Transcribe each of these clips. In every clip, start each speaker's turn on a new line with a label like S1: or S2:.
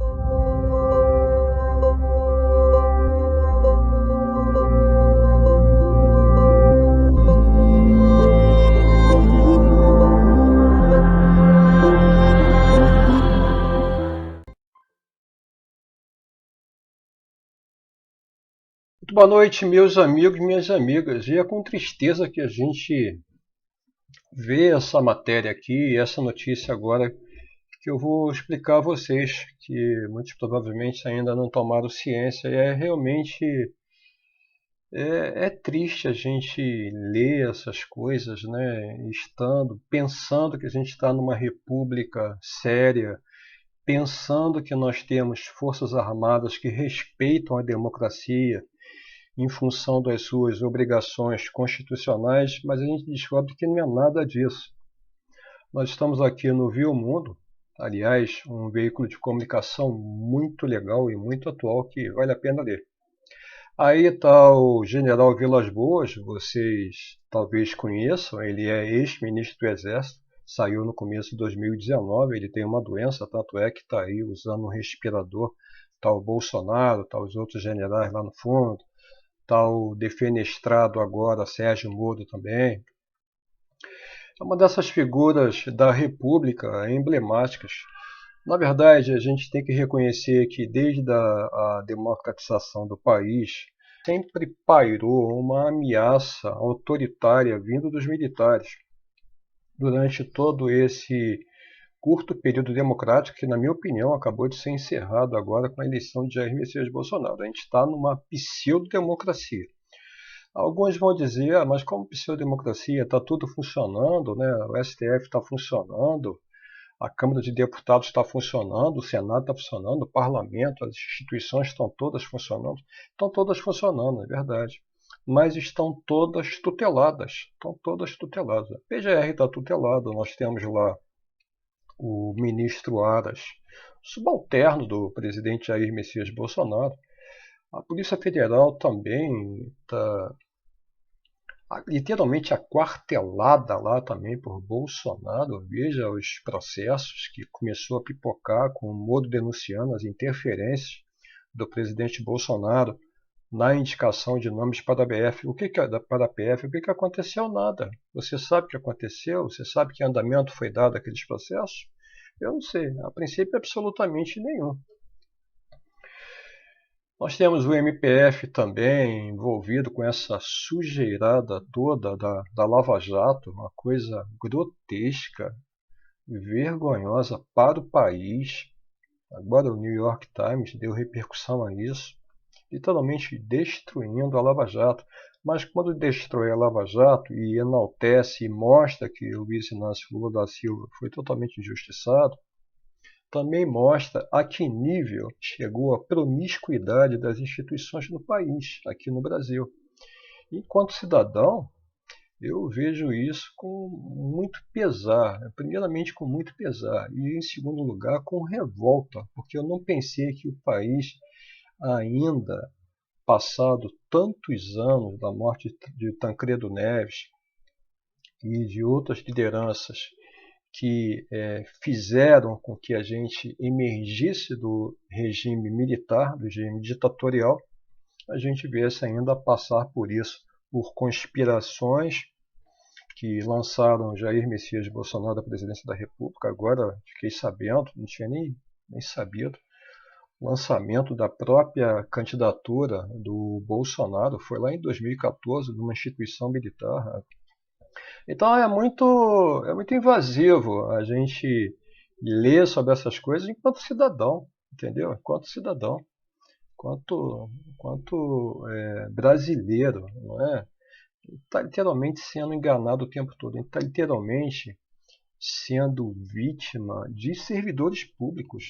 S1: Muito boa noite, meus amigos e minhas amigas. E é com tristeza que a gente vê essa matéria aqui, essa notícia agora, que eu vou explicar a vocês, que muitos provavelmente ainda não tomaram ciência. E é realmente triste a gente ler essas coisas, né? Pensando que a gente está numa república séria, pensando que nós temos forças armadas que respeitam a democracia em função das suas obrigações constitucionais, mas a gente descobre que não é nada disso. Nós estamos aqui no Viu Mundo, aliás, um veículo de comunicação muito legal e muito atual que vale a pena ler. Aí está o General Vilas Boas, vocês talvez conheçam, ele é ex-ministro do Exército, saiu no começo de 2019, ele tem uma doença, tanto é que está aí usando um respirador. Está o Bolsonaro, está os outros generais lá no fundo, está o defenestrado agora, Sérgio Moro também. É uma dessas figuras da República emblemáticas. Na verdade, a gente tem que reconhecer que desde a democratização do país, sempre pairou uma ameaça autoritária vindo dos militares. Durante todo esse curto período democrático, que, na minha opinião, acabou de ser encerrado agora com a eleição de Jair Messias Bolsonaro. A gente está numa pseudo-democracia. Alguns vão dizer, mas como pseudo-democracia, está tudo funcionando, né? O STF está funcionando, a Câmara de Deputados está funcionando, o Senado está funcionando, o Parlamento, as instituições estão todas funcionando. Estão todas funcionando, é verdade. Mas estão todas tuteladas. Estão todas tuteladas. A PGR está tutelada, nós temos lá o ministro Aras, subalterno do presidente Jair Messias Bolsonaro. A Polícia Federal também está literalmente aquartelada lá também por Bolsonaro. Veja os processos que começou a pipocar com o Moro denunciando as interferências do presidente Bolsonaro na indicação de nomes para a BF. Para a PF? O que aconteceu? Nada. Você sabe o que aconteceu? Você sabe que andamento foi dado àqueles processos? Eu não sei. A princípio, absolutamente nenhum. Nós temos o MPF também envolvido com essa sujeirada toda da Lava Jato, uma coisa grotesca, vergonhosa para o país. Agora o New York Times deu repercussão a isso, literalmente destruindo a Lava Jato. Mas quando destrói a Lava Jato e enaltece e mostra que o Luiz Inácio Lula da Silva foi totalmente injustiçado, também mostra a que nível chegou a promiscuidade das instituições no país, aqui no Brasil. Enquanto cidadão, eu vejo isso com muito pesar, primeiramente com muito pesar, e em segundo lugar com revolta, porque eu não pensei que o país, ainda passado tantos anos da morte de Tancredo Neves e de outras lideranças que fizeram com que a gente emergisse do regime militar, do regime ditatorial, a gente viesse ainda a passar por isso, por conspirações que lançaram Jair Messias Bolsonaro da presidência da República. Agora fiquei sabendo, não tinha nem sabido, o lançamento da própria candidatura do Bolsonaro foi lá em 2014, numa instituição militar. Então é muito invasivo a gente ler sobre essas coisas enquanto cidadão, entendeu? Enquanto cidadão, enquanto brasileiro, não é? Está literalmente sendo enganado o tempo todo, está literalmente sendo vítima de servidores públicos.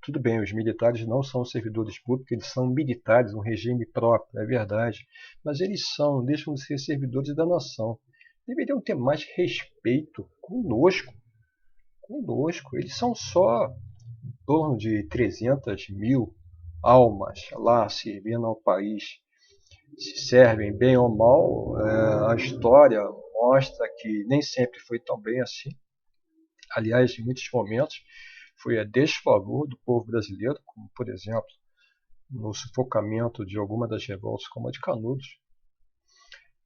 S1: Tudo bem, os militares não são servidores públicos, eles são militares, um regime próprio, é verdade, mas eles deixam de ser servidores da nação. Deveriam ter mais respeito conosco. Eles são só em torno de 300 mil almas lá servindo ao país. Se servem bem ou mal, a história mostra que nem sempre foi tão bem assim. Aliás, em muitos momentos foi a desfavor do povo brasileiro, como, por exemplo, no sufocamento de alguma das revoltas, como a de Canudos.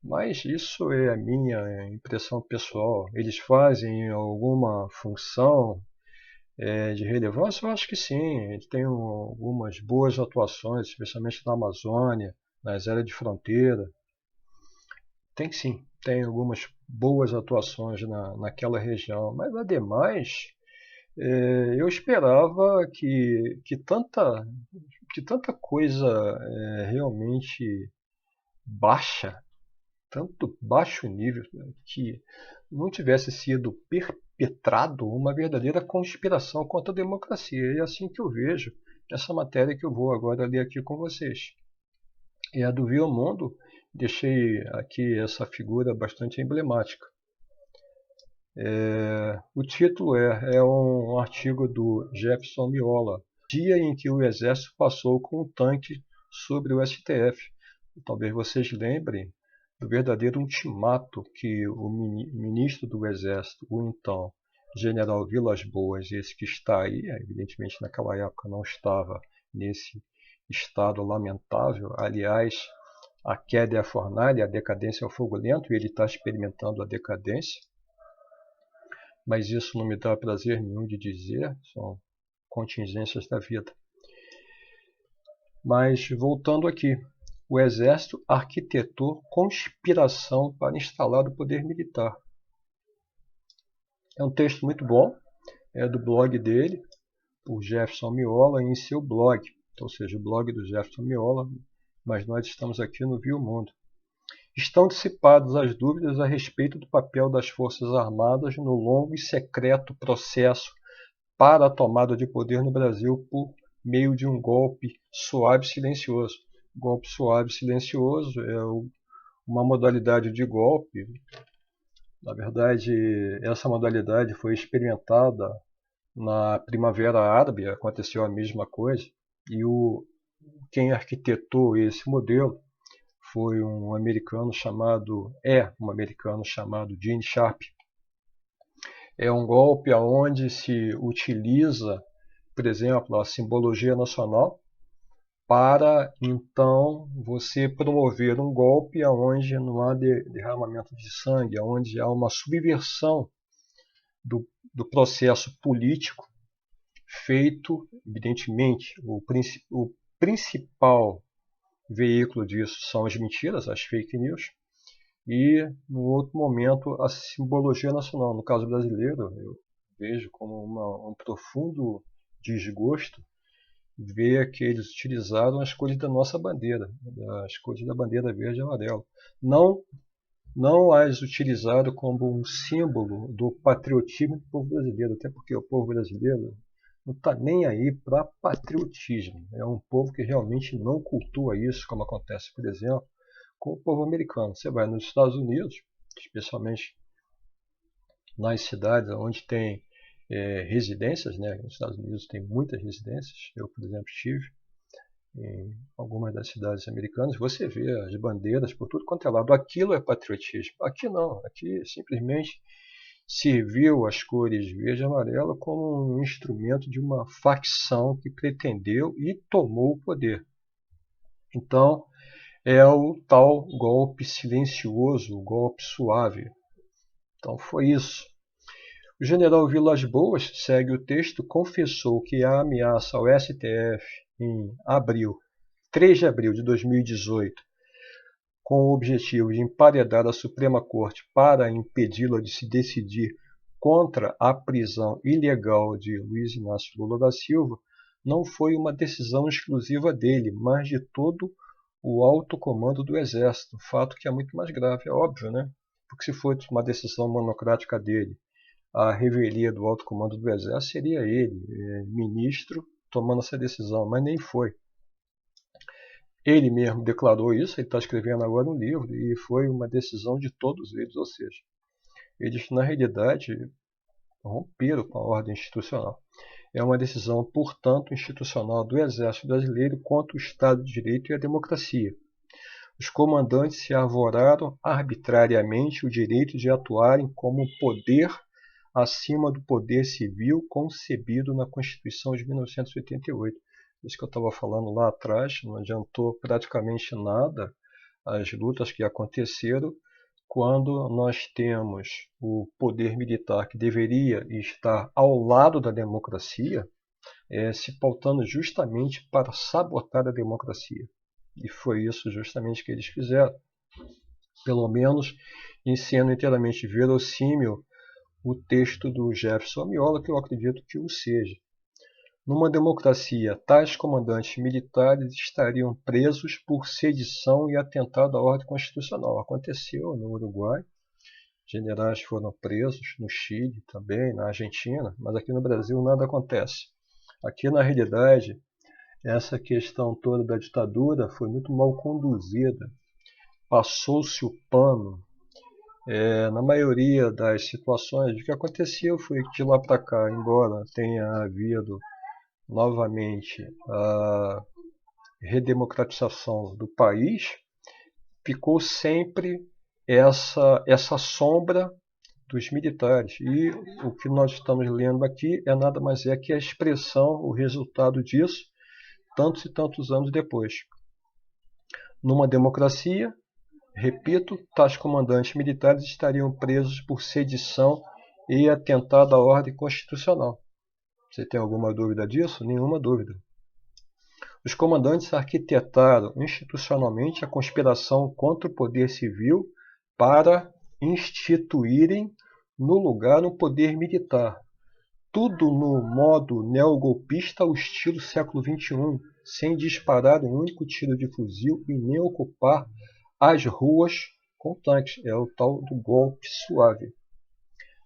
S1: Mas isso é a minha impressão pessoal. Eles fazem alguma função de relevância? Eu acho que sim. Eles têm algumas boas atuações, especialmente na Amazônia, nas áreas de fronteira. Tem sim, tem algumas boas atuações naquela região, mas ademais eu esperava que tanta coisa realmente baixa, tanto baixo nível, que não tivesse sido perpetrado uma verdadeira conspiração contra a democracia. É assim que eu vejo essa matéria que eu vou agora ler aqui com vocês. É a do Viu Mundo. Deixei aqui essa figura bastante emblemática. O título é um artigo do Jefferson Miola, dia em que o Exército passou com um tanque sobre o STF. Talvez vocês lembrem do verdadeiro ultimato que o ministro do Exército, o então general Vilas Boas, esse que está aí, evidentemente naquela época não estava nesse estado lamentável, aliás, a queda é a fornalha, a decadência é o fogo lento, e ele está experimentando a decadência. Mas isso não me dá prazer nenhum de dizer, são contingências da vida. Mas voltando aqui, o Exército arquitetou conspiração para instalar o poder militar. É um texto muito bom, é do blog dele, por Jefferson Miola, em seu blog, ou seja, o blog do Jefferson Miola, mas nós estamos aqui no Viu Mundo. Estão dissipadas as dúvidas a respeito do papel das Forças Armadas no longo e secreto processo para a tomada de poder no Brasil por meio de um golpe suave e silencioso. Golpe suave e silencioso é uma modalidade de golpe. Na verdade, essa modalidade foi experimentada na Primavera Árabe, aconteceu a mesma coisa, e quem arquitetou esse modelo foi um americano chamado Gene Sharp. É um golpe onde se utiliza, por exemplo, a simbologia nacional para, então, você promover um golpe onde não há derramamento de sangue, onde há uma subversão do processo político feito, evidentemente, o principal veículo disso são as mentiras, as fake news, e, no outro momento, a simbologia nacional. No caso brasileiro, eu vejo como um profundo desgosto ver que eles utilizaram as cores da nossa bandeira, as cores da bandeira verde e amarelo. Não as utilizaram como um símbolo do patriotismo do povo brasileiro, até porque o povo brasileiro não está nem aí para patriotismo. É um povo que realmente não cultua isso, como acontece, por exemplo, com o povo americano. Você vai nos Estados Unidos, especialmente nas cidades onde tem residências, né? Nos Estados Unidos tem muitas residências. Eu, por exemplo, estive em algumas das cidades americanas. Você vê as bandeiras por tudo quanto é lado. Aquilo é patriotismo. Aqui não. Aqui simplesmente serviu as cores verde e amarelo como um instrumento de uma facção que pretendeu e tomou o poder. Então, é o tal golpe silencioso, o golpe suave. Então, foi isso. O general Vilas Boas, segue o texto, confessou que a ameaça ao STF em 3 de abril de 2018, com o objetivo de emparedar a Suprema Corte para impedi-la de se decidir contra a prisão ilegal de Luiz Inácio Lula da Silva, não foi uma decisão exclusiva dele, mas de todo o alto comando do Exército, fato que é muito mais grave, é óbvio, né? Porque se fosse uma decisão monocrática dele, a revelia do alto comando do Exército seria ele, ministro, tomando essa decisão, mas nem foi. Ele mesmo declarou isso, ele está escrevendo agora um livro, e foi uma decisão de todos eles, ou seja, eles na realidade romperam com a ordem institucional. É uma decisão, portanto, institucional do Exército Brasileiro contra o Estado de Direito e a democracia. Os comandantes se arvoraram arbitrariamente o direito de atuarem como poder acima do poder civil concebido na Constituição de 1988. Isso que eu estava falando lá atrás, não adiantou praticamente nada as lutas que aconteceram quando nós temos o poder militar que deveria estar ao lado da democracia, se pautando justamente para sabotar a democracia. E foi isso justamente que eles fizeram. Pelo menos em sendo inteiramente verossímil o texto do Jefferson Amiola, que eu acredito que o seja. Numa democracia, tais comandantes militares estariam presos por sedição e atentado à ordem constitucional. Aconteceu no Uruguai, generais foram presos, no Chile também, na Argentina, mas aqui no Brasil nada acontece. Aqui, na realidade, essa questão toda da ditadura foi muito mal conduzida. Passou-se o pano. Na maioria das situações, o que aconteceu foi que de lá para cá, embora tenha havido novamente a redemocratização do país, ficou sempre essa sombra dos militares. E o que nós estamos lendo aqui é nada mais que a expressão, o resultado disso, tantos e tantos anos depois. Numa democracia, repito, tais comandantes militares estariam presos por sedição e atentado à ordem constitucional. Você tem alguma dúvida disso? Nenhuma dúvida. Os comandantes arquitetaram institucionalmente a conspiração contra o poder civil para instituírem no lugar um poder militar. Tudo no modo neogolpista ao estilo século XXI, sem disparar um único tiro de fuzil e nem ocupar as ruas com tanques. É o tal do golpe suave.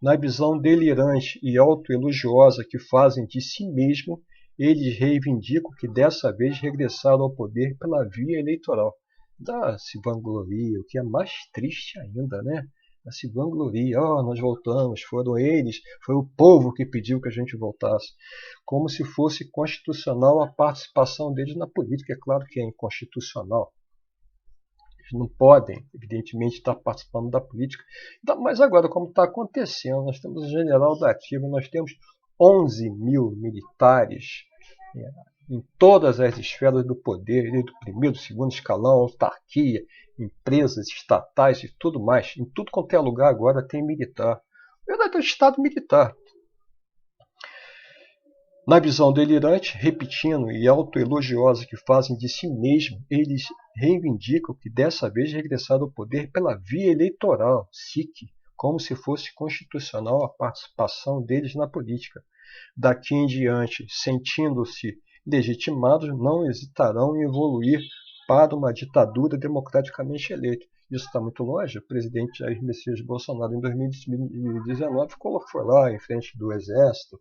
S1: Na visão delirante e autoelogiosa que fazem de si mesmo, eles reivindicam que dessa vez regressaram ao poder pela via eleitoral. Se vangloria, o que é mais triste ainda, né? Se vangloria, nós voltamos, foram eles, foi o povo que pediu que a gente voltasse. Como se fosse constitucional a participação deles na política. É claro que é inconstitucional. Eles não podem, evidentemente, estar participando da política. Mas agora, como está acontecendo, nós temos o general da ativa, nós temos 11 mil militares em todas as esferas do poder, do primeiro, segundo escalão, autarquia, empresas estatais e tudo mais. Em tudo quanto é lugar agora tem militar. Na verdade, é o Estado militar. Na visão delirante, repetindo e autoelogiosa que fazem de si mesmo, eles reivindicam que dessa vez regressaram ao poder pela via eleitoral, SIC, como se fosse constitucional a participação deles na política. Daqui em diante, sentindo-se legitimados, não hesitarão em evoluir para uma ditadura democraticamente eleita. Isso está muito longe. O presidente Jair Messias Bolsonaro, em 2019, foi lá em frente do Exército,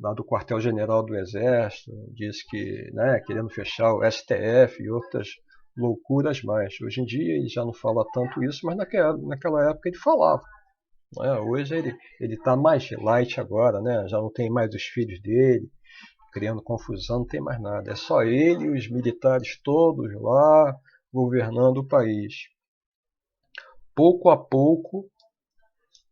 S1: lá do quartel-general do Exército, disse que, querendo fechar o STF e outras loucuras mais. Hoje em dia ele já não fala tanto isso, mas naquela época ele falava. Hoje ele está mais light agora, já não tem mais os filhos dele, criando confusão, não tem mais nada. É só ele e os militares todos lá governando o país. Pouco a pouco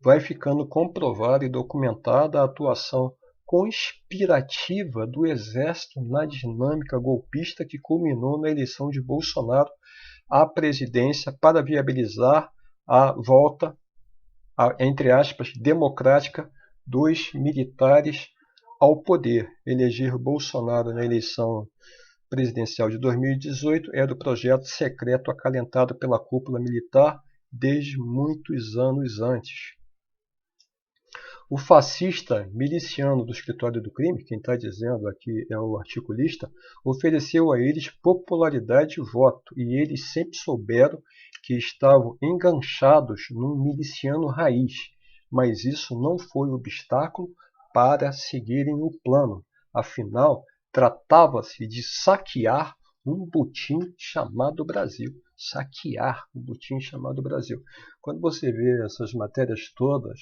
S1: vai ficando comprovada e documentada a atuação conspirativa do Exército na dinâmica golpista que culminou na eleição de Bolsonaro à presidência para viabilizar a volta, entre aspas, democrática dos militares ao poder. Eleger Bolsonaro na eleição presidencial de 2018 era o projeto secreto acalentado pela cúpula militar desde muitos anos antes. O fascista miliciano do escritório do crime, quem está dizendo aqui é o articulista, ofereceu a eles popularidade e voto, e eles sempre souberam que estavam enganchados num miliciano raiz, mas isso não foi obstáculo para seguirem o plano. Afinal, tratava-se de saquear um butim chamado Brasil. Saquear um butim chamado Brasil. Quando você vê essas matérias todas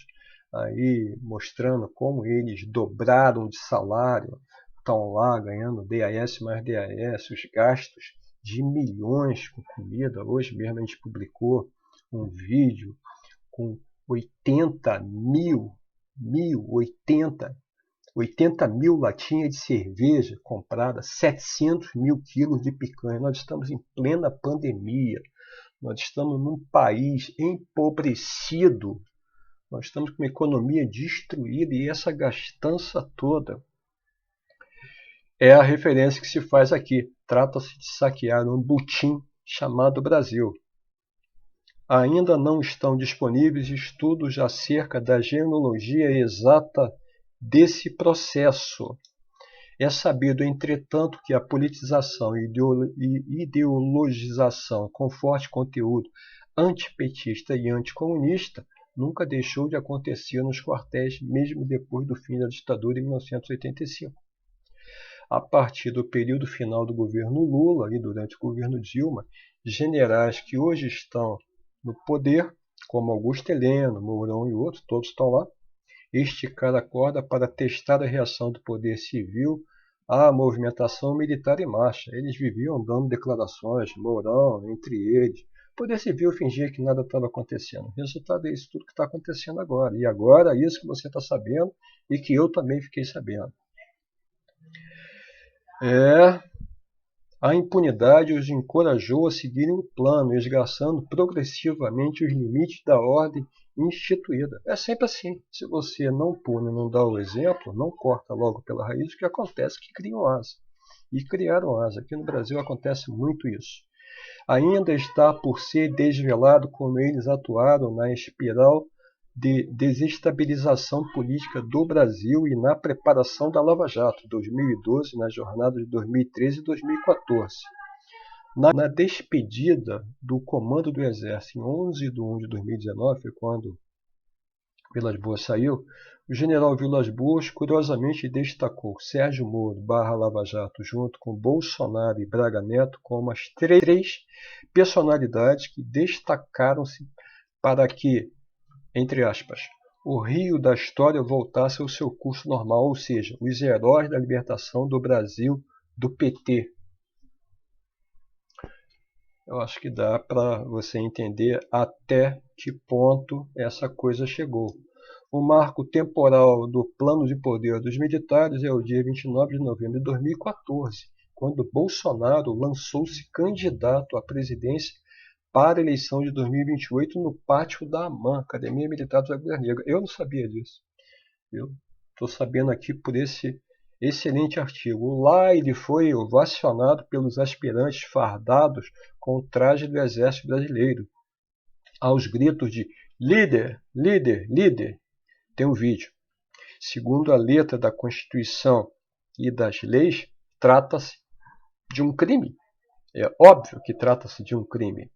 S1: aí mostrando como eles dobraram de salário, estão lá ganhando DAS mais DAS, os gastos de milhões com comida. Hoje mesmo a gente publicou um vídeo com 80 mil latinhas de cerveja compradas, 700 mil quilos de picanha. Nós estamos em plena pandemia, nós estamos num país empobrecido, nós estamos com uma economia destruída e essa gastança toda é a referência que se faz aqui. Trata-se de saquear um butim chamado Brasil. Ainda não estão disponíveis estudos acerca da genealogia exata desse processo. É sabido, entretanto, que a politização e ideologização com forte conteúdo antipetista e anticomunista nunca deixou de acontecer nos quartéis, mesmo depois do fim da ditadura em 1985. A partir do período final do governo Lula e durante o governo Dilma, generais que hoje estão no poder, como Augusto Heleno, Mourão e outros, todos estão lá, esticaram a corda para testar a reação do poder civil à movimentação militar em marcha. Eles viviam dando declarações, Mourão, entre eles. O poder civil fingia que nada estava acontecendo. O resultado é isso tudo que está acontecendo agora. E agora, isso que você está sabendo e que eu também fiquei sabendo. A impunidade os encorajou a seguirem o plano, esgarçando progressivamente os limites da ordem instituída. É sempre assim. Se você não pune, não dá o exemplo, não corta logo pela raiz, o que acontece é que criam asa. E criaram asa. Aqui no Brasil acontece muito isso. Ainda está por ser desvelado como eles atuaram na espiral de desestabilização política do Brasil e na preparação da Lava Jato, 2012, na jornada de 2013 e 2014. Na despedida do comando do Exército, em 11 de 1 de 2019, foi quando Vilas Boas saiu, o general Vilas Boas curiosamente destacou Sérgio Moro / Lava Jato junto com Bolsonaro e Braga Neto como as três personalidades que destacaram-se para que, entre aspas, o rio da história voltasse ao seu curso normal, ou seja, os heróis da libertação do Brasil do PT. Eu acho que dá para você entender até que ponto essa coisa chegou. O marco temporal do plano de poder dos militares é o dia 29 de novembro de 2014, quando Bolsonaro lançou-se candidato à presidência para a eleição de 2028 no pátio da AMAN, Academia Militar do Águia Negra. Eu não sabia disso. Eu estou sabendo aqui por esse excelente artigo. Lá ele foi ovacionado pelos aspirantes fardados com o traje do Exército Brasileiro, aos gritos de líder, líder, líder. Tem um vídeo. Segundo a letra da Constituição e das leis, trata-se de um crime. É óbvio que trata-se de um crime.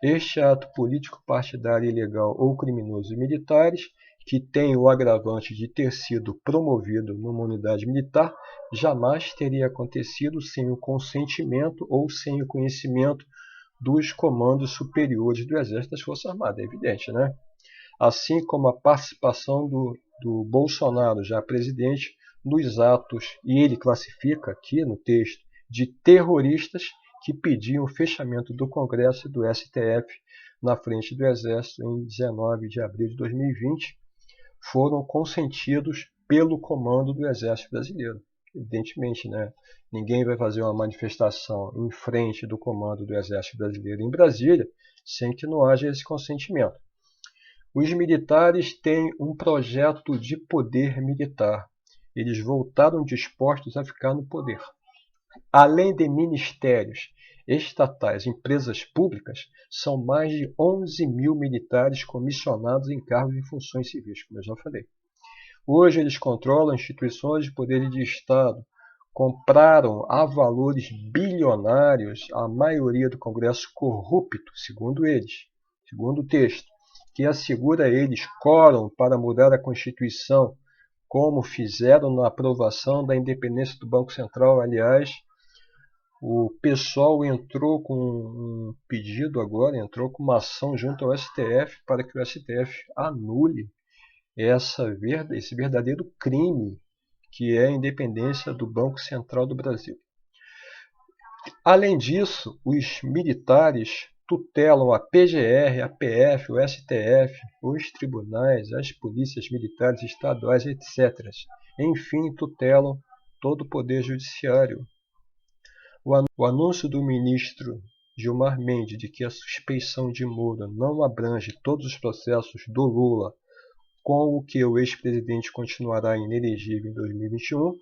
S1: Este ato político partidário ilegal ou criminoso de militares, que tem o agravante de ter sido promovido numa unidade militar, jamais teria acontecido sem o consentimento ou sem o conhecimento dos comandos superiores do Exército das Forças Armadas. É evidente, né? Assim como a participação do Bolsonaro, já presidente, nos atos, e ele classifica aqui no texto, de terroristas que pediam o fechamento do Congresso e do STF na frente do Exército em 19 de abril de 2020, foram consentidos pelo comando do Exército Brasileiro. Evidentemente, né? Ninguém vai fazer uma manifestação em frente do comando do Exército Brasileiro em Brasília sem que não haja esse consentimento. Os militares têm um projeto de poder militar. Eles voltaram dispostos a ficar no poder. Além de ministérios estatais, empresas públicas, são mais de 11 mil militares comissionados em cargos e funções civis, como eu já falei. Hoje eles controlam instituições de poder de Estado, compraram a valores bilionários a maioria do Congresso corrupto, segundo eles, segundo o texto, que assegura a eles quórum para mudar a Constituição, como fizeram na aprovação da independência do Banco Central. Aliás, o pessoal entrou com um pedido agora, entrou com uma ação junto ao STF para que o STF anule esse verdadeiro crime que é a independência do Banco Central do Brasil. Além disso, os militares tutelam a PGR, a PF, o STF, os tribunais, as polícias militares estaduais, etc. Enfim, tutelam todo o poder judiciário. O anúncio do ministro Gilmar Mendes de que a suspeição de Moura não abrange todos os processos do Lula, com o que o ex-presidente continuará inelegível em 2021,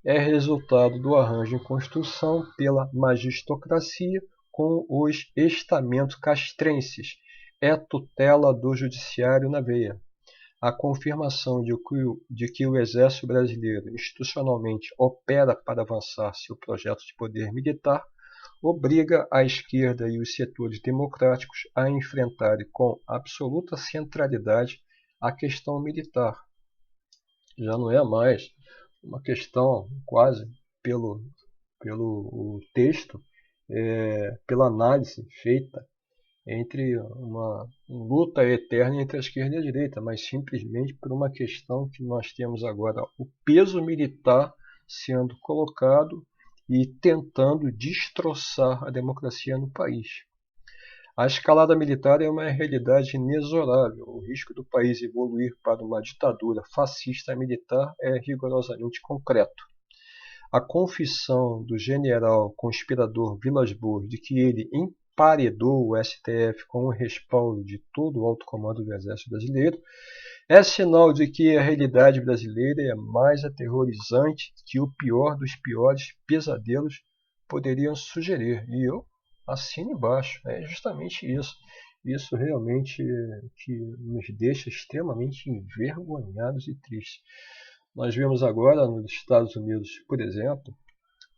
S1: é resultado do arranjo em construção pela magistocracia com os estamentos castrenses. É tutela do judiciário na veia. A confirmação de que o Exército Brasileiro institucionalmente opera para avançar seu projeto de poder militar obriga a esquerda e os setores democráticos a enfrentarem com absoluta centralidade a questão militar. Já não é mais uma questão quase pelo o texto, pela análise feita entre uma luta eterna entre a esquerda e a direita, mas simplesmente por uma questão que nós temos agora o peso militar sendo colocado e tentando destroçar a democracia no país. A escalada militar é uma realidade inexorável. O risco do país evoluir para uma ditadura fascista militar é rigorosamente concreto. A confissão do general conspirador Vilas Boas de que ele emparedou o STF com o respaldo de todo o alto comando do Exército Brasileiro é sinal de que a realidade brasileira é mais aterrorizante que o pior dos piores pesadelos poderiam sugerir. E eu assino embaixo. É justamente isso. Isso realmente que nos deixa extremamente envergonhados e tristes. Nós vemos agora nos Estados Unidos, por exemplo,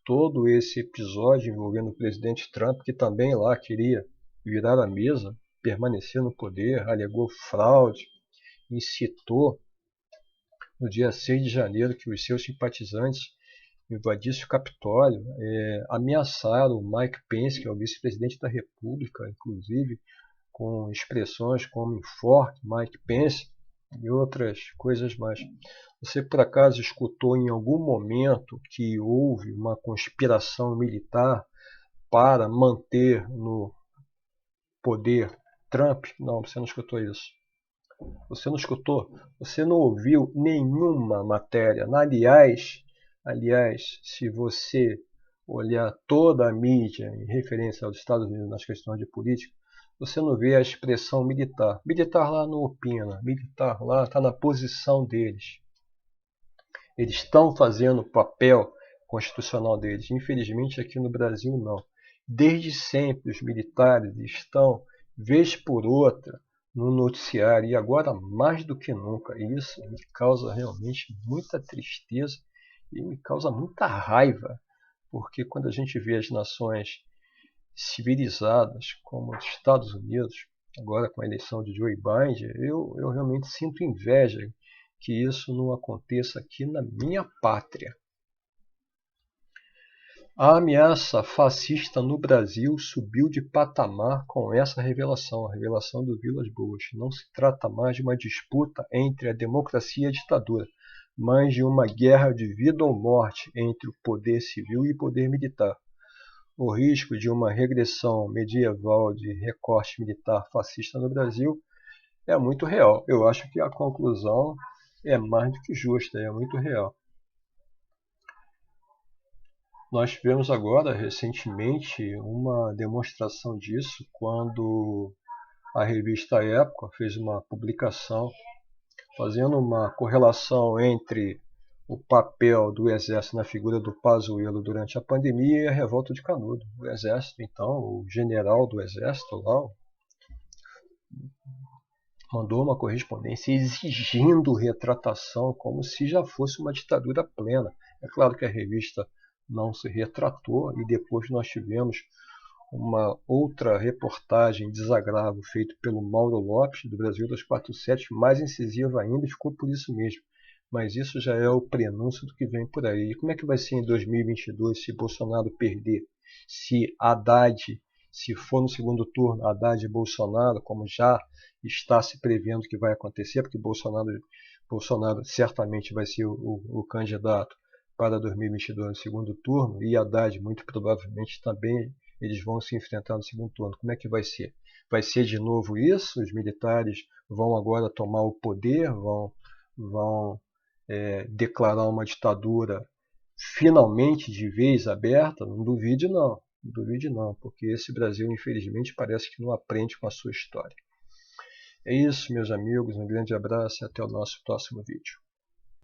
S1: todo esse episódio envolvendo o presidente Trump, que também lá queria virar a mesa, permanecer no poder, alegou fraude, incitou no dia 6 de janeiro que os seus simpatizantes invadissem o Capitólio, ameaçaram o Mike Pence, que é o vice-presidente da República, inclusive com expressões como enforque Mike Pence e outras coisas mais. Você por acaso escutou em algum momento que houve uma conspiração militar para manter no poder Trump? Não, você não escutou isso. Você não escutou? Você não ouviu nenhuma matéria. Aliás, se você olhar toda a mídia em referência aos Estados Unidos nas questões de política, você não vê a expressão militar. Militar lá não opina, militar lá está na posição deles. Eles estão fazendo o papel constitucional deles. Infelizmente aqui no Brasil não. Desde sempre os militares estão, vez por outra, no noticiário, e agora mais do que nunca. E isso me causa realmente muita tristeza e me causa muita raiva, porque quando a gente vê as nações civilizadas como os Estados Unidos, agora com a eleição de Joe Biden, eu realmente sinto inveja que isso não aconteça aqui na minha pátria. A ameaça fascista no Brasil subiu de patamar com essa revelação, a revelação do Vilas Boas. Não se trata mais de uma disputa entre a democracia e a ditadura, mas de uma guerra de vida ou morte entre o poder civil e o poder militar. O risco de uma regressão medieval de recorte militar fascista no Brasil é muito real. Eu acho que a conclusão é mais do que justa, é muito real. Nós tivemos agora, recentemente, uma demonstração disso quando a revista Época fez uma publicação fazendo uma correlação entre o papel do Exército na figura do Pazuello durante a pandemia e a revolta de Canudo. O Exército, então, o general do Exército lá, mandou uma correspondência exigindo retratação, como se já fosse uma ditadura plena. É claro que a revista não se retratou e depois nós tivemos uma outra reportagem desagravo feita pelo Mauro Lopes, do Brasil 247, mais incisiva ainda, e ficou por isso mesmo. Mas isso já é o prenúncio do que vem por aí. E como é que vai ser em 2022 se Bolsonaro perder? Se Haddad, se for no segundo turno, Haddad e Bolsonaro, como já está se prevendo que vai acontecer, porque Bolsonaro certamente vai ser o candidato para 2022 no segundo turno, e Haddad muito provavelmente também eles vão se enfrentar no segundo turno. Como é que vai ser? Vai ser de novo isso? Os militares vão agora tomar o poder, vão declarar uma ditadura finalmente de vez aberta? Não duvide não, não duvide não, porque esse Brasil, infelizmente, parece que não aprende com a sua história. É isso, meus amigos, um grande abraço e até o nosso próximo vídeo.